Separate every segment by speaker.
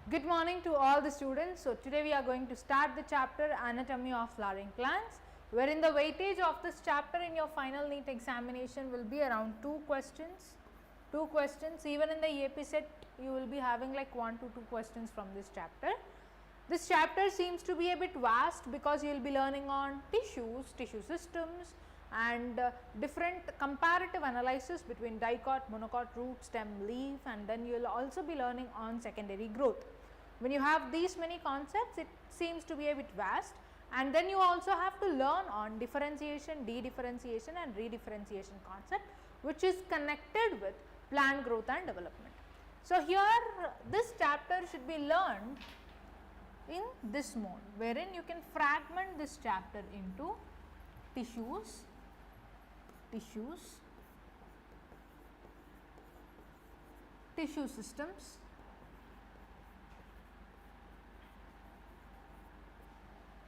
Speaker 1: Good morning to all the students. So, today we are going to start the chapter Anatomy of Flowering Plants, wherein the weightage of this chapter in your final NEET examination will be around 2 questions. Even in the EAP set you will be having like 1 to 2 questions from this chapter. This chapter seems to be a bit vast because you will be learning on tissues, tissue systems and different comparative analysis between dicot, monocot, root, stem, leaf, and then you will also be learning on secondary growth. When you have these many concepts, it seems to be a bit vast, and then you also have to learn on differentiation, dedifferentiation and redifferentiation concept, which is connected with plant growth and development. So, here this chapter should be learned in this mode, wherein you can fragment this chapter into tissues, tissue systems,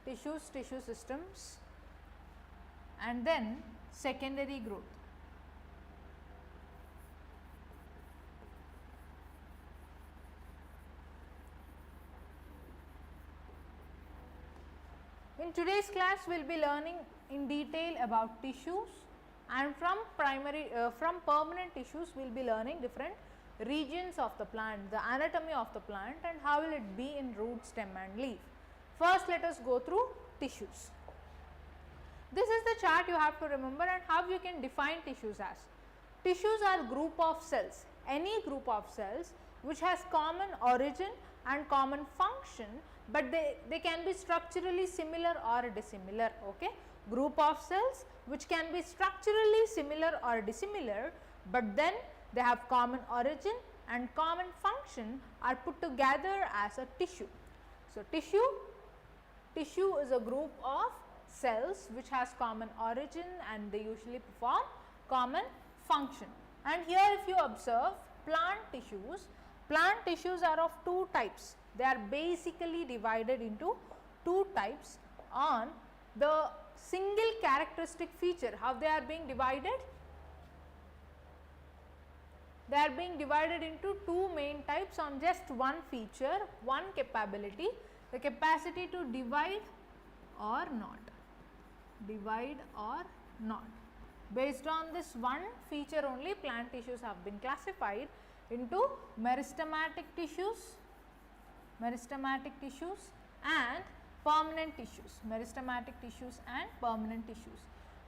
Speaker 1: tissue systems, and then secondary growth. In today's class, we will be learning in detail about tissues, and from permanent tissues we will be learning different regions of the plant, the anatomy of the plant, and how will it be in root, stem and leaf. First, let us go through tissues. This is the chart you have to remember, and how you can define tissues as. Tissues are group of cells, any group of cells which has common origin and common function, but they can be structurally similar or dissimilar. Okay, group of cells which can be structurally similar or dissimilar, but then they have common origin and common function are put together as a tissue. So, tissue is a group of cells which has common origin and they usually perform common function. And here if you observe plant tissues are of 2 types. They are basically divided into 2 types on the single characteristic feature. How they are being divided? They are being divided into 2 main types on just one feature, one capability, the capacity to divide or not. Based on this one feature only, plant tissues have been classified into meristematic tissues and permanent tissues.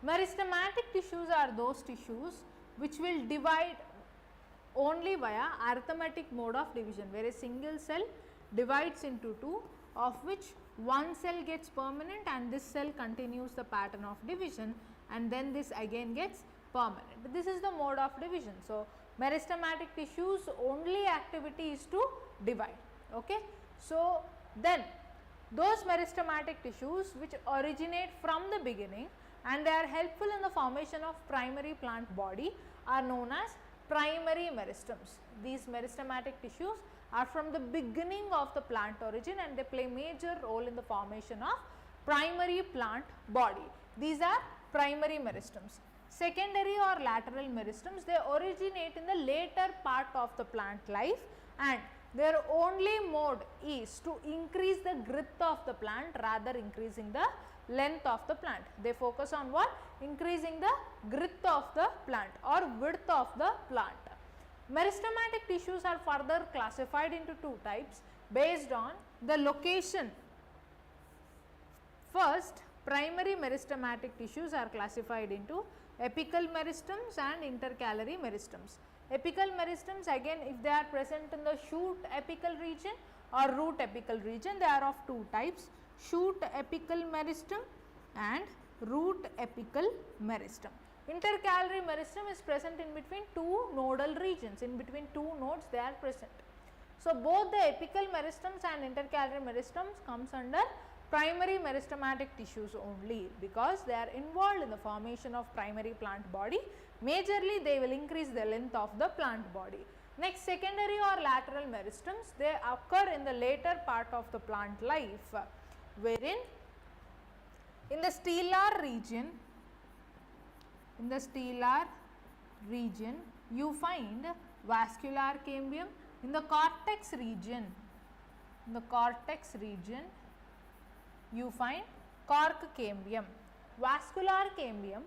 Speaker 1: Meristematic tissues are those tissues which will divide only via arithmetic mode of division, where a single cell divides into 2, of which one cell gets permanent and this cell continues the pattern of division, and then this again gets permanent. This is the mode of division. So, meristematic tissues only activity is to divide. Okay. So, then those meristematic tissues which originate from the beginning and they are helpful in the formation of primary plant body are known as primary meristems. These meristematic tissues are from the beginning of the plant origin and they play major role in the formation of primary plant body. These are primary meristems. Secondary or lateral meristems, they originate in the later part of the plant life and their only mode is to increase the girth of the plant rather increasing the length of the plant. They focus on what? Increasing the girth of the plant or width of the plant. Meristematic tissues are further classified into 2 types based on the location. First, primary meristematic tissues are classified into apical meristems and intercalary meristems. Apical meristems, again if they are present in the shoot apical region or root apical region, they are of 2 types, shoot apical meristem and root apical meristem. Intercalary meristem is present in between 2 nodal regions, in between 2 nodes they are present. So, both the apical meristems and intercalary meristems comes under primary meristematic tissues only because they are involved in the formation of primary plant body. Majorly they will increase the length of the plant body. Next, secondary or lateral meristems, they occur in the later part of the plant life, wherein in the stellar region you find vascular cambium. In the cortex region in the cortex region you find cork cambium. Vascular cambium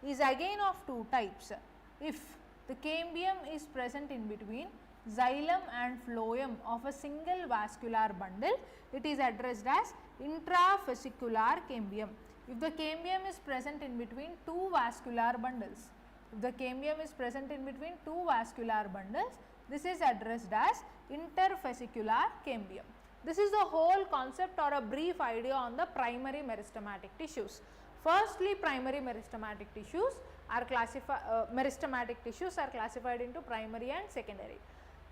Speaker 1: is again of two types. If the cambium is present in between xylem and phloem of a single vascular bundle, it is addressed as intravesicular cambium. If the cambium is present in between two vascular bundles, if the cambium is present in between two vascular bundles, this is addressed as intervesicular cambium. This is the whole concept or a brief idea on the primary meristematic tissues. Firstly, primary meristematic tissues are classified into primary and secondary.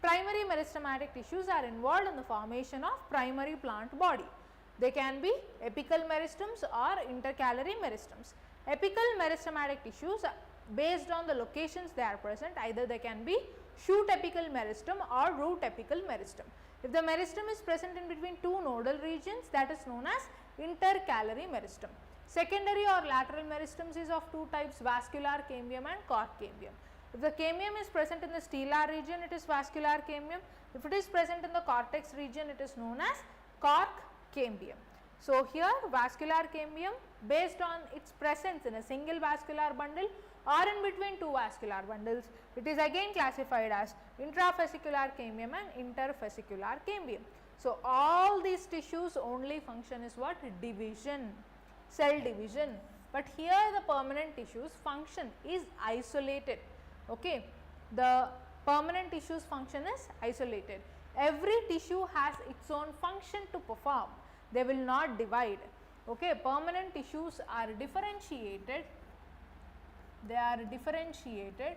Speaker 1: Primary meristematic tissues are involved in the formation of primary plant body. They can be apical meristems or intercalary meristems. Apical meristematic tissues, based on the locations they are present, either they can be shoot apical meristem or root apical meristem. If the meristem is present in between two nodal regions, that is known as intercalary meristem. Secondary or lateral meristems is of two types, vascular cambium and cork cambium. If the cambium is present in the stellar region, it is vascular cambium. If it is present in the cortex region, it is known as cork cambium. So, here vascular cambium, based on its presence in a single vascular bundle or in between two vascular bundles, it is again classified as intravesicular cambium and intervesicular cambium. So, all these tissues only function is what? Division, cell division, but here the permanent tissues function is isolated. Okay, the permanent tissues function is isolated. Every tissue has its own function to perform. They will not divide. Okay, permanent tissues are differentiated. They are differentiated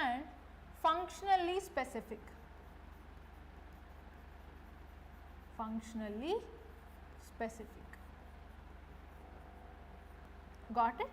Speaker 1: and functionally specific. Functionally specific. Got it?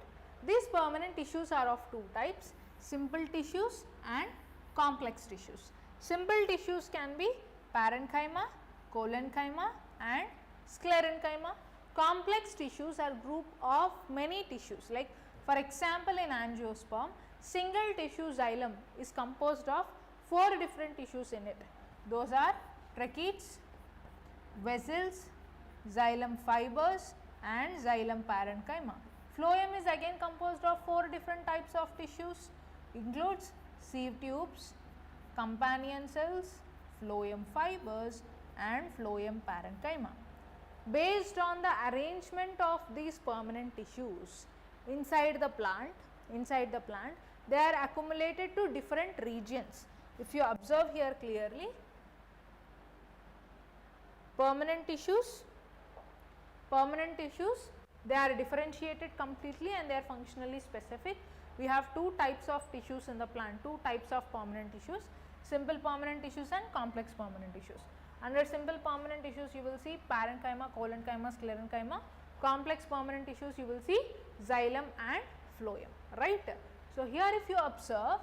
Speaker 1: These permanent tissues are of two types, simple tissues and complex tissues. Simple tissues can be parenchyma, collenchyma and sclerenchyma. Complex tissues are group of many tissues, like for example in angiosperm, single tissue xylem is composed of 4 different tissues in it. Those are tracheids, vessels, xylem fibers and xylem parenchyma. Phloem is again composed of 4 different types of tissues, includes sieve tubes, companion cells, phloem fibers and phloem parenchyma. Based on the arrangement of these permanent tissues inside the plant, they are accumulated to different regions. If you observe here clearly, permanent tissues, they are differentiated completely and they are functionally specific. We have 2 types of tissues in the plant, 2 types of permanent tissues, simple permanent tissues and complex permanent tissues. Under simple permanent tissues you will see parenchyma, collenchyma, sclerenchyma. Complex permanent tissues you will see xylem and phloem, right. So, here if you observe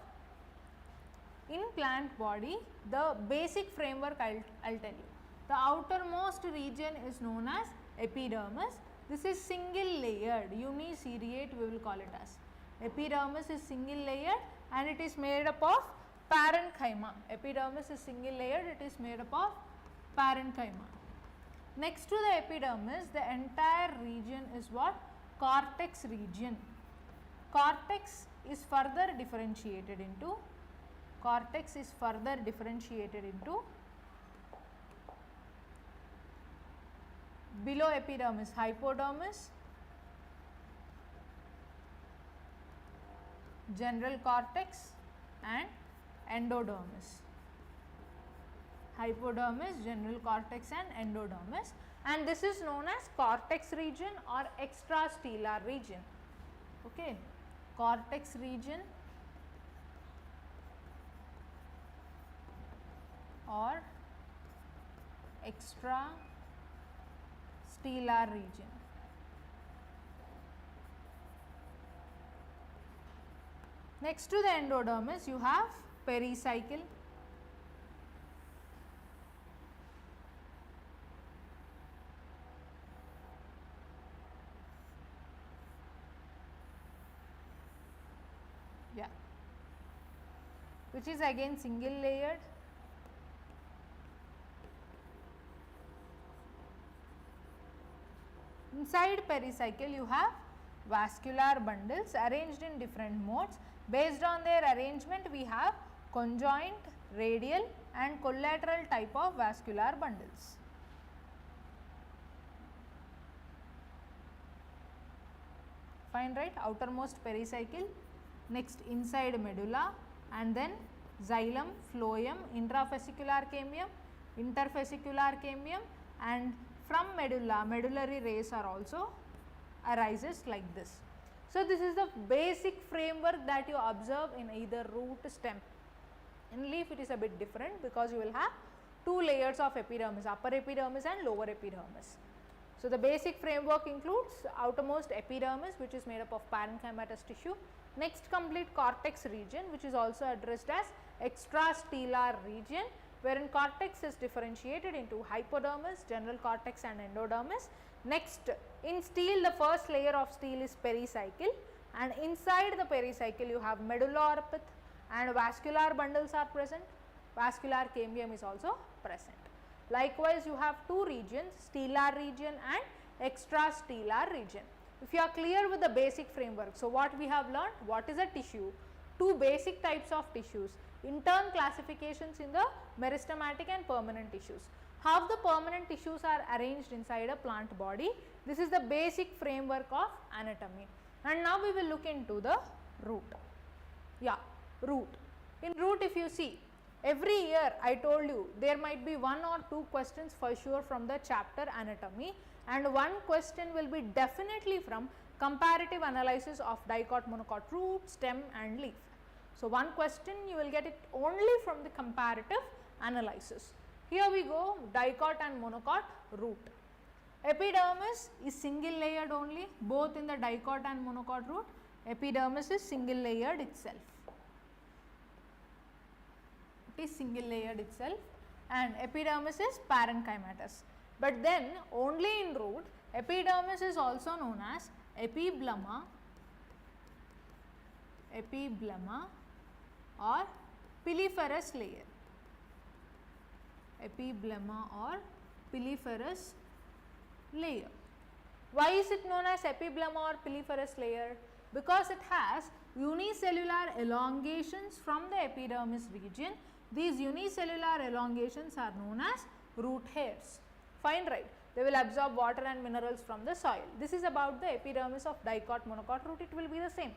Speaker 1: in plant body, the basic framework I will tell you. The outermost region is known as epidermis. This is single layered, uniseriate we will call it as. Epidermis is single layered and it is made up of parenchyma. Epidermis is single layered, it is made up of parenchyma. Next to the epidermis, the entire region is what? Cortex region. Cortex is further differentiated into below epidermis hypodermis, general cortex and endodermis. Hypodermis, general cortex and endodermis, and this is known as cortex region or extrastellar region. Okay, cortex region or extrastellar region. Next to the endodermis you have pericycle, which is again single layered Inside pericycle you have vascular bundles arranged in different modes. Based on their arrangement we have conjoint, radial and collateral type of vascular bundles. Fine, right? Outermost pericycle, next inside medulla, and then xylem, phloem, intravesicular cambium, intervesicular cambium, and from medulla, medullary rays are also arises like this. So, this is the basic framework that you observe in either root, stem. In leaf it is a bit different because you will have two layers of epidermis, upper epidermis and lower epidermis. So, the basic framework includes outermost epidermis, which is made up of parenchymatous tissue, next complete cortex region, which is also addressed as extrastellar region, wherein cortex is differentiated into hypodermis, general cortex and endodermis. Next, in stele the first layer of stele is pericycle, and inside the pericycle you have medulla or pith and vascular bundles are present, vascular cambium is also present. Likewise, you have two regions, stellar region and extrastellar region. If you are clear with the basic framework, so what we have learned, what is a tissue, two basic types of tissues, in turn classifications in the meristematic and permanent tissues. How the permanent tissues are arranged inside a plant body, this is the basic framework of anatomy. And now we will look into the root. Yeah, root. In root if you see, every year I told you there might be one or two questions for sure from the chapter anatomy, and one question will be definitely from comparative analysis of dicot monocot root, stem and leaf. So, one question you will get it only from the comparative analysis. Here we go, dicot and monocot root. Epidermis is single layered only, both in the dicot and monocot root. Epidermis is single layered itself. It is single layered itself, and epidermis is parenchymatous. But then only in root, epidermis is also known as epiblema or piliferous layer. Epiblema or piliferous layer. Why is it known as epiblema or piliferous layer? Because it has unicellular elongations from the epidermis region. These unicellular elongations are known as root hairs. Fine, right? They will absorb water and minerals from the soil. This is about the epidermis of dicot monocot root. It will be the same.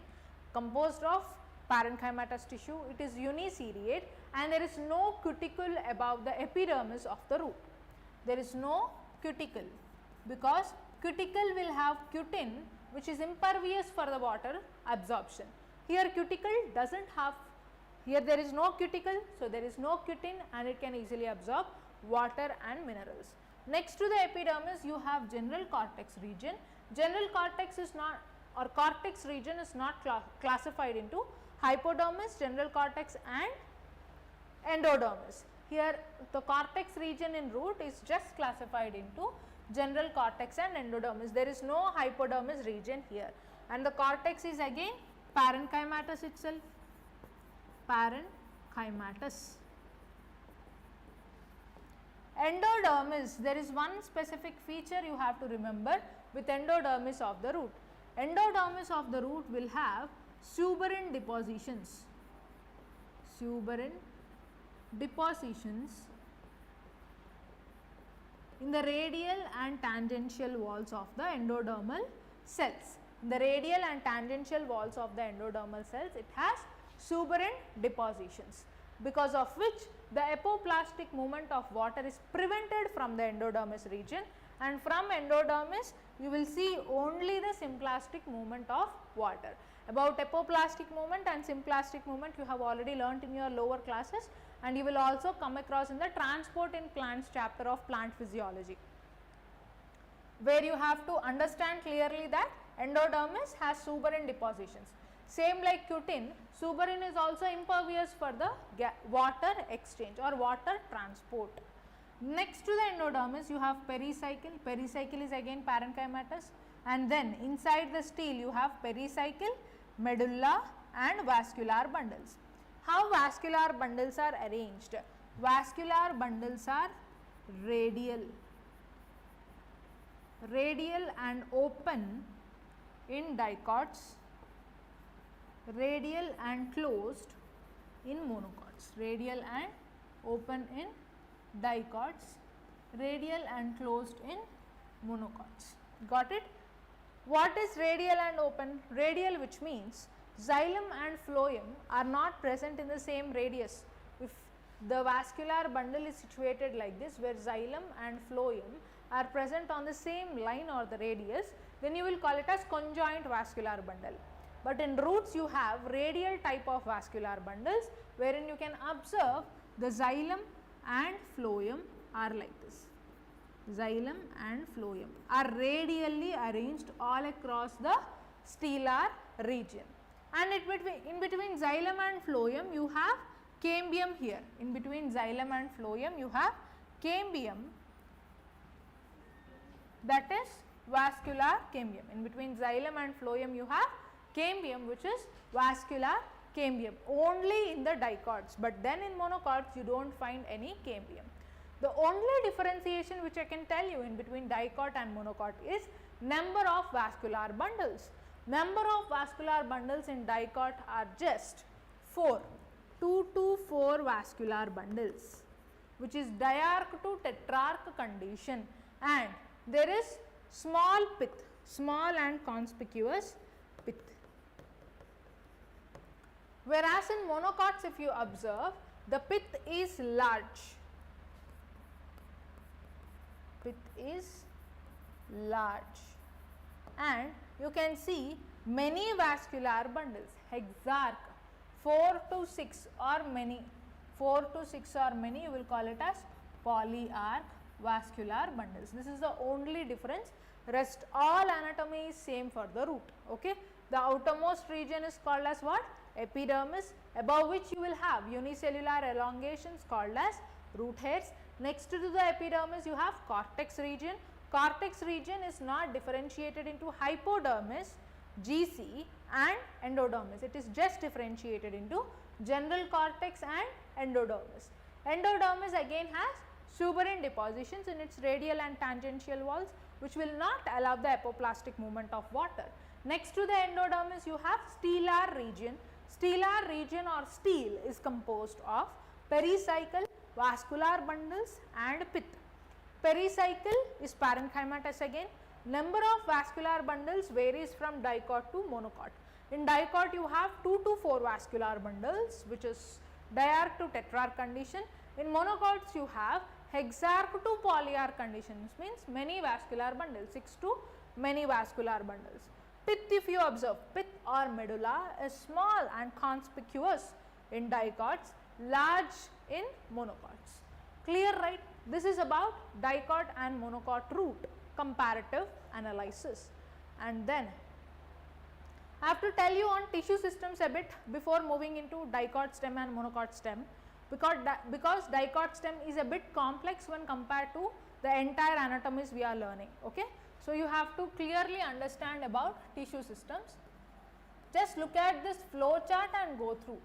Speaker 1: Composed of parenchymatous tissue, it is uniceriate and there is no cuticle above the epidermis of the root. There is no cuticle because cuticle will have cutin, which is impervious for the water absorption. Here cuticle does not have, here there is no cuticle, so there is no cutin and it can easily absorb water and minerals. Next to the epidermis you have general cortex region. General cortex is not, or cortex region is not classified into hypodermis, general cortex and endodermis. Here the cortex region in root is just classified into general cortex and endodermis. There is no hypodermis region here, and the cortex is again parenchymatous itself, parenchymatous. Endodermis, there is one specific feature you have to remember with endodermis of the root. Endodermis of the root will have suberin depositions, in the radial and tangential walls of the endodermal cells. In the radial and tangential walls of the endodermal cells, it has suberin depositions, because of which the apoplastic movement of water is prevented from the endodermis region, and from endodermis you will see only the symplastic movement of water. About apoplastic movement and symplastic movement you have already learnt in your lower classes, and you will also come across in the transport in plants chapter of plant physiology, where you have to understand clearly that endodermis has suberin depositions. Same like cutin, suberin is also impervious for the water exchange or water transport. Next to the endodermis you have pericycle. Pericycle is again parenchymatous, and then inside the stele you have pericycle, medulla and vascular bundles. How vascular bundles are arranged? Vascular bundles are radial. radial and open in dicots, radial and closed in monocots, radial and open in dicots, radial and closed in monocots. Got it? What is radial and open? Radial, which means xylem and phloem are not present in the same radius. If the vascular bundle is situated like this, where xylem and phloem are present on the same line or the radius, then you will call it as conjoint vascular bundle. But in roots you have radial type of vascular bundles, wherein you can observe the xylem and phloem are like this. Xylem and phloem are radially arranged all across the stellar region, and in between xylem and phloem you have cambium here. In between xylem and phloem you have cambium, that is vascular cambium. In between xylem and phloem you have cambium, which is vascular cambium only in the dicots, but then in monocots you do not find any cambium. The only differentiation which I can tell you in between dicot and monocot is number of vascular bundles. Number of vascular bundles in dicot are just 4, 2 to 4 vascular bundles, which is diarch to tetrarch condition, and there is small pith, small and conspicuous pith. Whereas in monocots, if you observe, the pith is large. Pith is large, and you can see many vascular bundles, hexarch, 4 to 6 or many, 4 to 6 or many, you will call it as polyarch vascular bundles. This is the only difference, rest all anatomy is same for the root. Okay. The outermost region is called as what? Epidermis, above which you will have unicellular elongations called as root hairs. Next to the epidermis you have cortex region. Cortex region is not differentiated into hypodermis, GC and endodermis. It is just differentiated into general cortex and endodermis. Endodermis again has suberin depositions in its radial and tangential walls, which will not allow the apoplastic movement of water. Next to the endodermis you have stellar region. Stellar region or stele is composed of pericycle, vascular bundles and pith. Pericycle is parenchymatous again. Number of vascular bundles varies from dicot to monocot. In dicot you have 2 to 4 vascular bundles, which is diarch to tetrarch condition. In monocots you have hexarch to polyarch conditions, means many vascular bundles, 6 to many vascular bundles. Pith, if you observe, pith or medulla is small and conspicuous in dicots, large in monocots. Clear, right? This is about dicot and monocot root comparative analysis. And then I have to tell you on tissue systems a bit before moving into dicot stem and monocot stem, because dicot stem is a bit complex when compared to the entire anatomies we are learning. Okay. So, you have to clearly understand about tissue systems. Just look at this flow chart and go through.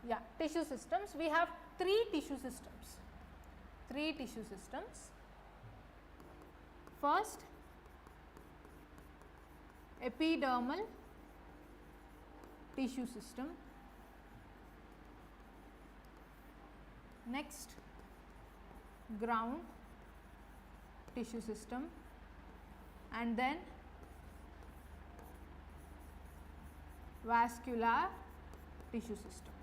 Speaker 1: Yeah, tissue systems. We have 3 tissue systems. 3 tissue systems. First, epidermal tissue system. Next, ground tissue system, and then vascular tissue system.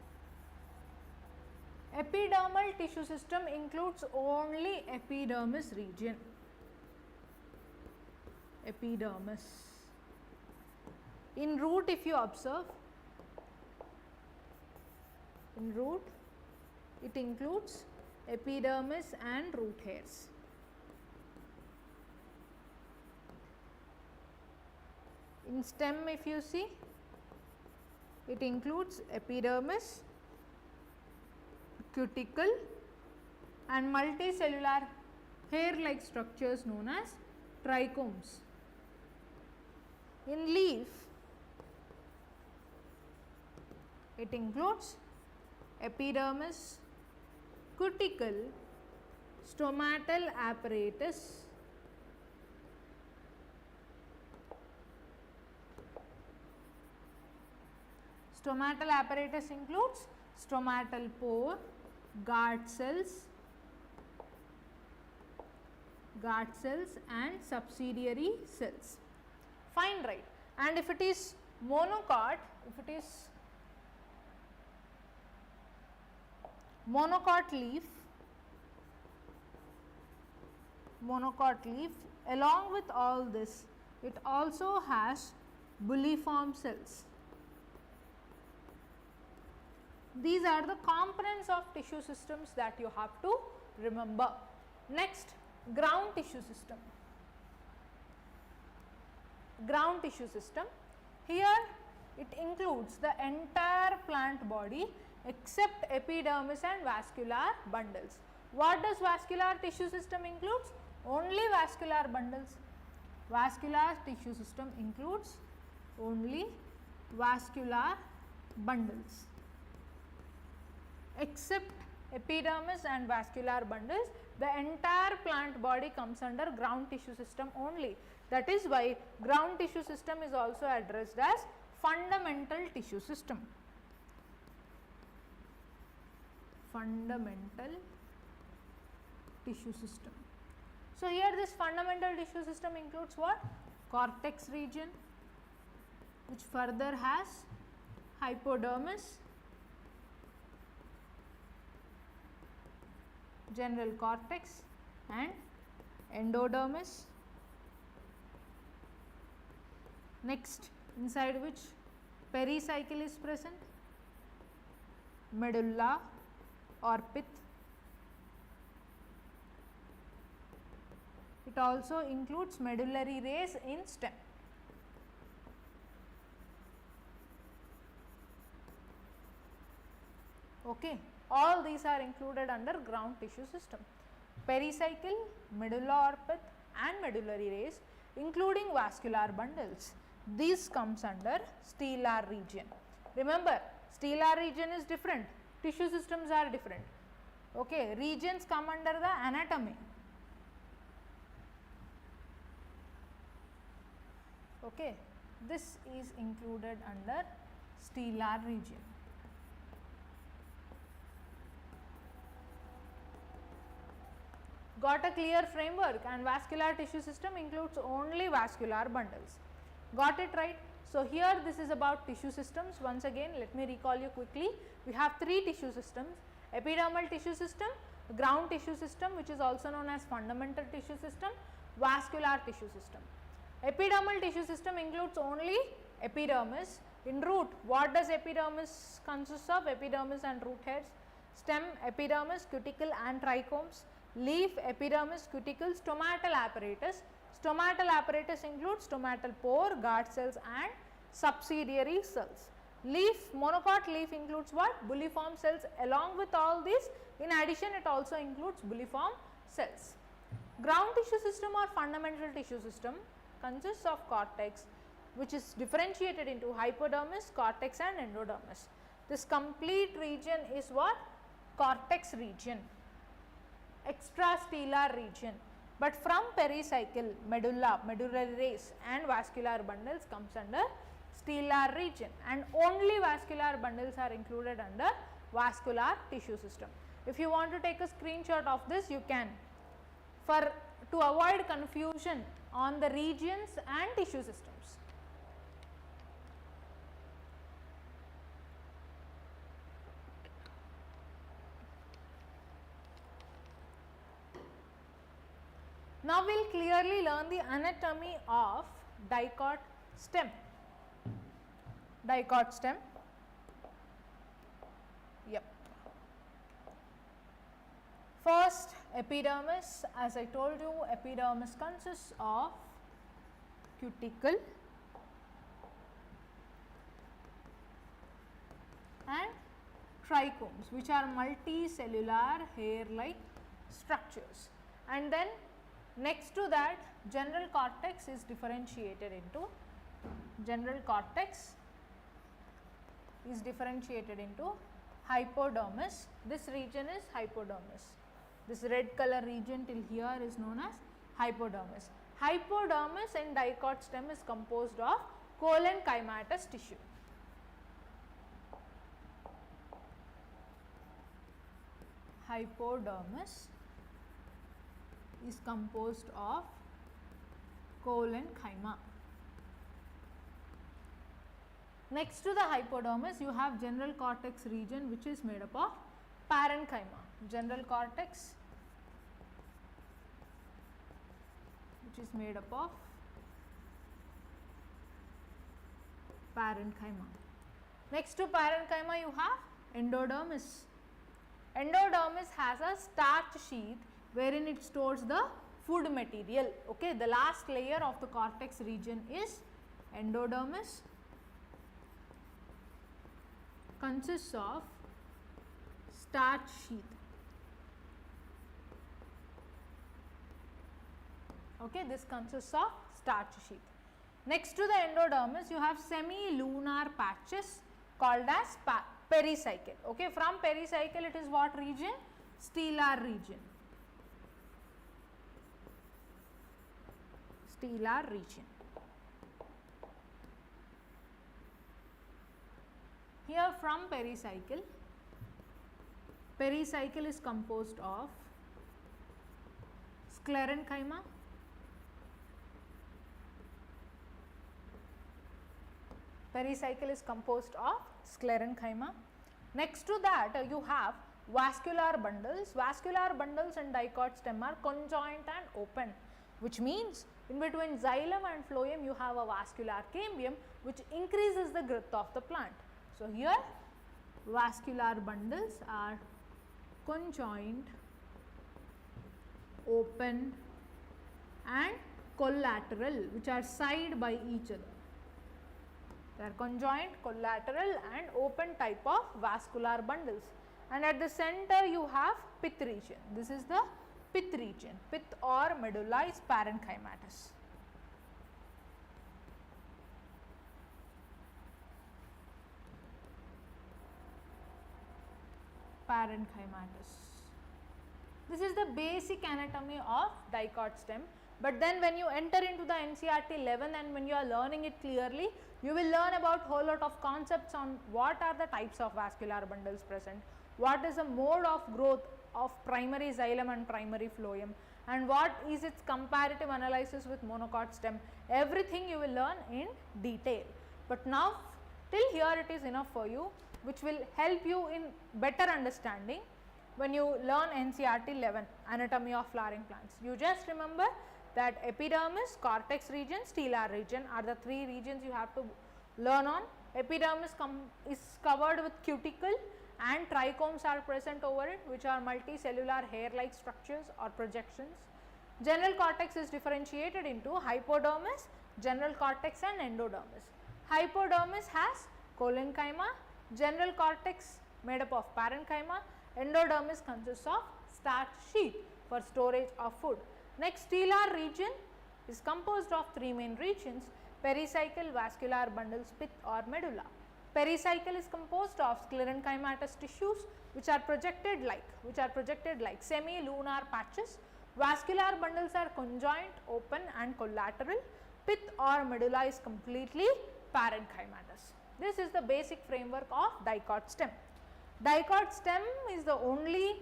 Speaker 1: Epidermal tissue system includes only epidermis region. Epidermis. In root, if you observe, in root it includes epidermis and root hairs. In stem, if you see, it includes epidermis, cuticle and multicellular hair-like structures known as trichomes. In leaf, it includes epidermis, cuticle, stomatal apparatus, stomatal apparatus includes stomatal pore, guard cells and subsidiary cells. Fine, right? And if it is monocot, monocot leaf, along with all this, it also has bulliform cells. These are the components of tissue systems that you have to remember. Next, ground tissue system. Ground tissue system. Here it includes the entire plant body except epidermis and vascular bundles. What does vascular tissue system includes? Only vascular bundles. Vascular tissue system includes only vascular bundles. Except epidermis and vascular bundles, the entire plant body comes under ground tissue system only. That is why ground tissue system is also addressed as fundamental tissue system. Fundamental tissue system. So, here this fundamental tissue system includes what? Cortex region, which further has hypodermis, general cortex and endodermis. Next, inside which pericycle is present, medulla or pith. It also includes medullary rays in stem. Okay, all these are included under ground tissue system. Pericycle, medulla or pith and medullary rays, including vascular bundles. This comes under stellar region. Remember, stellar region is different, tissue systems are different. Okay, regions come under the anatomy. Okay, this is included under stellar region. Got a clear framework, and vascular tissue system includes only vascular bundles. Got it, right? So, here this is about tissue systems. Once again, let me recall you quickly. We have three tissue systems: epidermal tissue system, ground tissue system, which is also known as fundamental tissue system, vascular tissue system. Epidermal tissue system includes only epidermis. In root, what does epidermis consist of? Epidermis and root hairs. Stem, epidermis, cuticle and trichomes. Leaf, epidermis, cuticle, stomatal apparatus. Stomatal apparatus includes stomatal pore, guard cells and subsidiary cells. Leaf, monocot leaf includes what? Bulliform cells. Along with all these, in addition it also includes bulliform cells. Ground tissue system or fundamental tissue system consists of cortex, which is differentiated into hypodermis, cortex and endodermis. This complete region is what? Cortex region, extrastellar region. But from pericycle, medulla, medullary rays and vascular bundles comes under stellar region, and only vascular bundles are included under vascular tissue system. If you want to take a screenshot of this, you can, to avoid confusion on the regions and tissue systems. Now, we will clearly learn the anatomy of Dicot stem. Dicot stem. Yep. First, epidermis. As I told you, epidermis consists of cuticle and trichomes, which are multicellular hair-like structures. And then next to that, general cortex is differentiated into hypodermis. This region is hypodermis. This red color region till here is known as hypodermis. Hypodermis in dicot stem is composed of collenchymatous tissue. Hypodermis is composed of collenchyma. Next to the hypodermis, you have general cortex region, which is made up of parenchyma. General cortex, which is made up of parenchyma. Next to parenchyma, you have endodermis. Endodermis has a starch sheath wherein it stores the food material. Okay, the last layer of the cortex region is endodermis, consists of starch sheath. Okay, this consists of starch sheath. Next to the endodermis, you have semi-lunar patches called as pericycle. Okay, from pericycle it is what region? Stellar region. Stellar region. Here from pericycle, pericycle is composed of sclerenchyma, pericycle is composed of sclerenchyma. Next to that you have vascular bundles. Vascular bundles in dicot stem are conjoint and open, which means in between xylem and phloem you have a vascular cambium which increases the girth of the plant. So, here vascular bundles are conjoint, open and collateral, which are side by each other. They are conjoint, collateral and open type of vascular bundles. And at the center you have pith region. This is the pith region. Pith or medulla is parenchymatous. Parenchymatous. This is the basic anatomy of dicot stem. But then when you enter into the NCERT 11 and when you are learning it clearly, you will learn about whole lot of concepts on what are the types of vascular bundles present, what is the mode of growth of primary xylem and primary phloem, and what is its comparative analysis with monocot stem. Everything you will learn in detail. But now till here it is enough for you, which will help you in better understanding when you learn NCERT 11 anatomy of flowering plants. You just remember that epidermis, cortex region, stellar region are the three regions you have to learn on. Epidermis is covered with cuticle and trichomes are present over it, which are multicellular hair like structures or projections. General cortex is differentiated into hypodermis, general cortex and endodermis. Hypodermis has collenchyma, general cortex made up of parenchyma, endodermis consists of starch sheath for storage of food. Next, stellar region is composed of three main regions: pericycle, vascular bundles, pith or medulla. Pericycle is composed of sclerenchymatous tissues which are projected like semi-lunar patches. Vascular bundles are conjoint, open and collateral. Pith or medulla is completely parenchymatous. This is the basic framework of dicot stem. Dicot stem is the only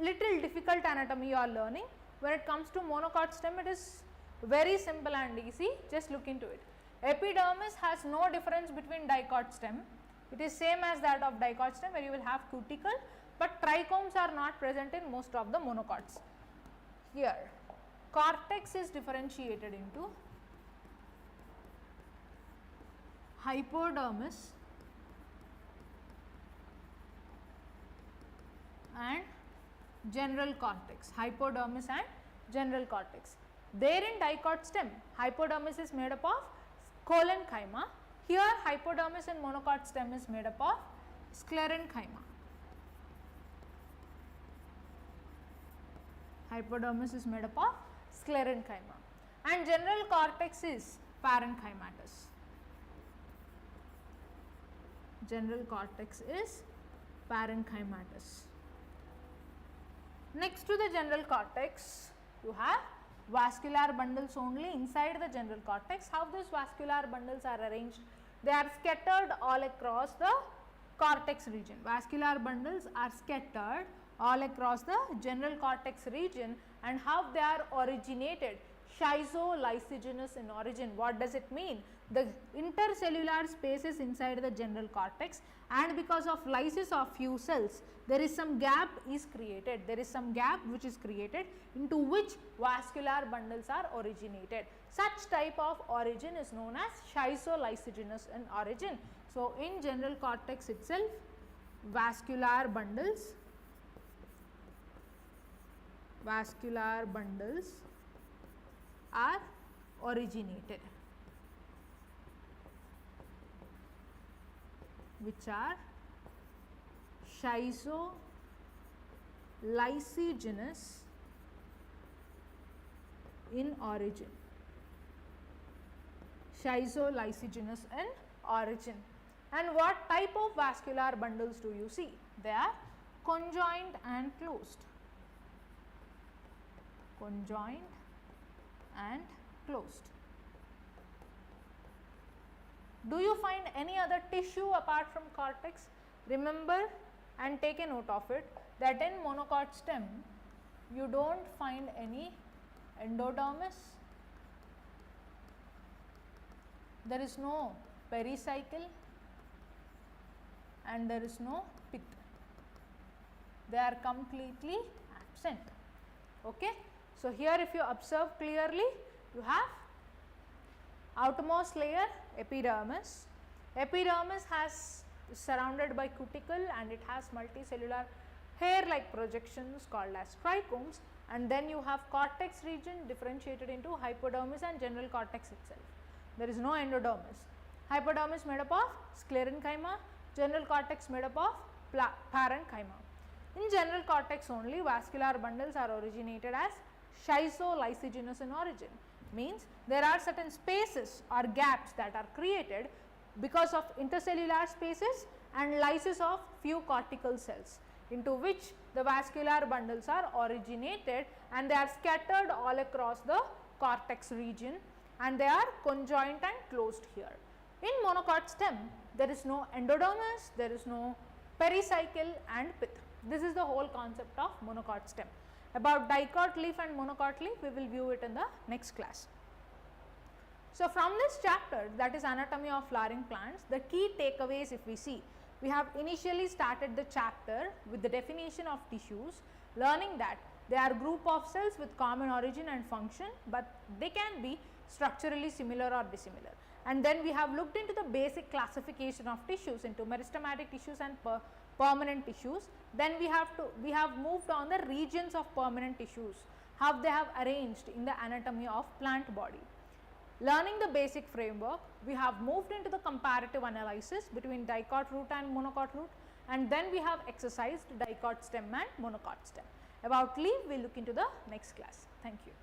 Speaker 1: little difficult anatomy you are learning. When it comes to monocot stem, it is very simple and easy. Just look into it. Epidermis has no difference between dicot stem. It is same as that of dicot stem, where you will have cuticle, but trichomes are not present in most of the monocots. Here, cortex is differentiated into hypodermis and general cortex. Hypodermis and general cortex. There in dicot stem, hypodermis is made up of collenchyma. Here hypodermis in monocot stem is made up of sclerenchyma. Hypodermis is made up of sclerenchyma and general cortex is parenchymatous. General cortex is parenchymatous. Next to the general cortex, you have vascular bundles only inside the general cortex. How these vascular bundles are arranged? They are scattered all across the cortex region. Vascular bundles are scattered all across the general cortex region, and how they are originated? Schizolysigenous in origin. What does it mean? The intercellular spaces inside the general cortex, and because of lysis of few cells, there is some gap is created. There is some gap which is created into which vascular bundles are originated. Such type of origin is known as schizolysigenous in origin. So, in general cortex itself, vascular bundles are originated, which are schizolysigenous in origin. Schizolysigenous in origin. And what type of vascular bundles do you see? They are conjoined and closed. Conjoined and closed. Do you find any other tissue apart from cortex? Remember and take a note of it that in monocot stem you do not find any endodermis, there is no pericycle, and there is no pith. They are completely absent. Okay. So, here if you observe clearly, you have outermost layer epidermis. Epidermis has surrounded by cuticle and it has multicellular hair like projections called as trichomes, and then you have cortex region differentiated into hypodermis and general cortex itself. There is no endodermis. Hypodermis made up of sclerenchyma, general cortex made up of parenchyma. In general cortex only, vascular bundles are originated as schizolysigenous in origin, means there are certain spaces or gaps that are created because of intercellular spaces and lysis of few cortical cells, into which the vascular bundles are originated, and they are scattered all across the cortex region, and they are conjoined and closed here. In monocot stem, there is no endodermis, there is no pericycle and pith. This is the whole concept of monocot stem. About dicot leaf and monocot leaf, we will view it in the next class. So, from this chapter, that is anatomy of flowering plants, the key takeaways if we see, we have initially started the chapter with the definition of tissues, learning that they are group of cells with common origin and function, but they can be structurally similar or dissimilar. And then we have looked into the basic classification of tissues into meristematic tissues and permanent tissues. Then we have moved on the regions of permanent tissues, how they have arranged in the anatomy of plant body. Learning the basic framework, we have moved into the comparative analysis between dicot root and monocot root, and then we have exercised dicot stem and monocot stem. About leaf, we will look into the next class. Thank you.